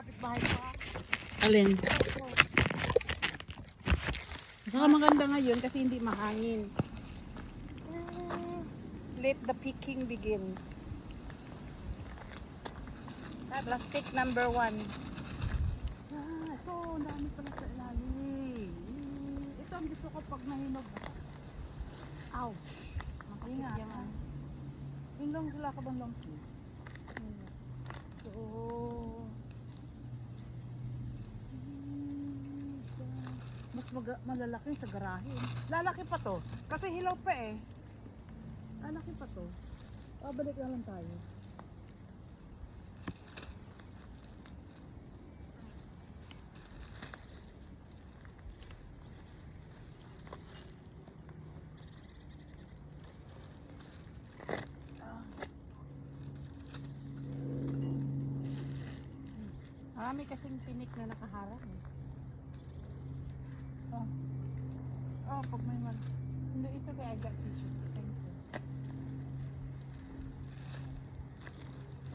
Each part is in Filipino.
kapitbahay ko ha. Alin? Saka maganda ngayon kasi hindi mahangin. Let the picking begin. Plastic number 1. Ito, ang dami pala sa ilalim. Ito ang gusto ko pag nahinog. Ouch. Masakit Ingat. yan. Yung long, wala ka bang long sleeve? So, mas malalaki sa garahe. Lalaki pa to. Kasi hilaw pa eh. Lalaki pa to. Pabalik na lang tayo. Marami kasing pinik na nakaharap. Oh. Oh, pag may mal. No, it's okay. I got tissue. Thank you.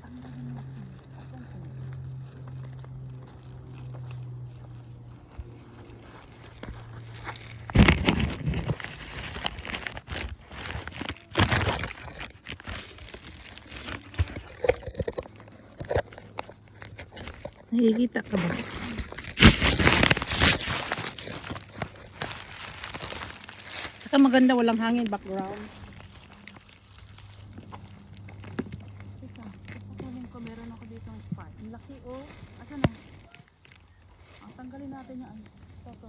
Ang dami na. Asan to? Nakikita ka ba? Saka maganda walang hangin background. Teka, kukunin ko. Meron ako dito ng spot. Ang laki oh. Asan na? Tanggalin natin yung ano. Ito.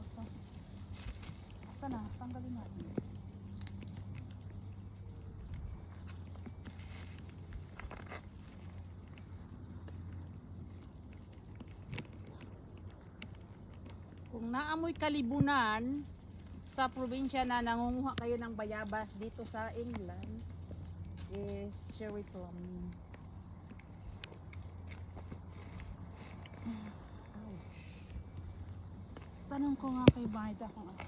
Asan na? Tanggalin natin. Kung naamoy kalibunan sa probinsya na nangunguha kayo ng bayabas dito sa England is cherry plum. Ouch. Tanong ko nga kay Maida kung ano.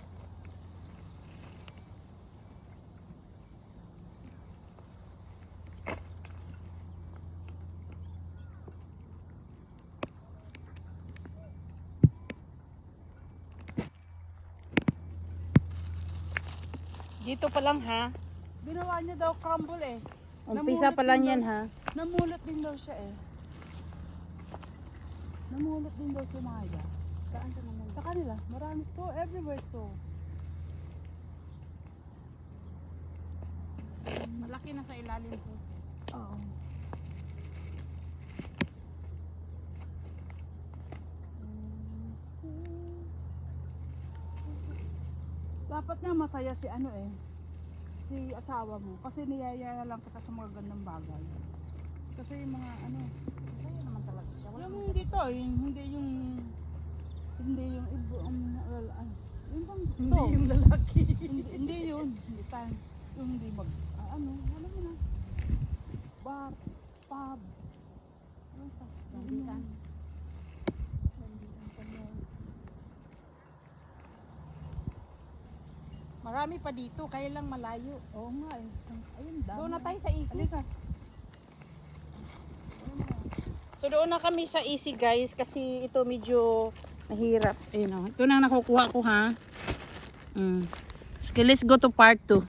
Dito pa lang ha. Ginawa niya daw crumble eh. Umpisa pa lang yan ha. Namulot din daw siya eh. Namulot din daw si Maida. Saan ka naman? Sa kanila, marami to, everywhere to. Malaki na sa ilalim po. Oo. Dapat nga masaya si ano eh. Si asawa mo. Kasi niyayaya lang kita sa mga gandang bagay. Kasi yung mga ano. Kaya naman talaga siya. Wala Yung naman dito, hindi yung ibo ang yung bang Hindi to. yung lalaki. Hindi yun. Hindi tayo. Yung hindi ano, alam mo na. Bar, pub. Ano pa? Landian. Marami pa dito, kaya lang malayo. Oo nga eh. Ayun, dami. Doon na tayo sa easy. Halika. So doon na kami sa easy guys kasi ito medyo mahirap. Ayun o. Ito na nakukuha ko ha. Okay, let's go to part 2.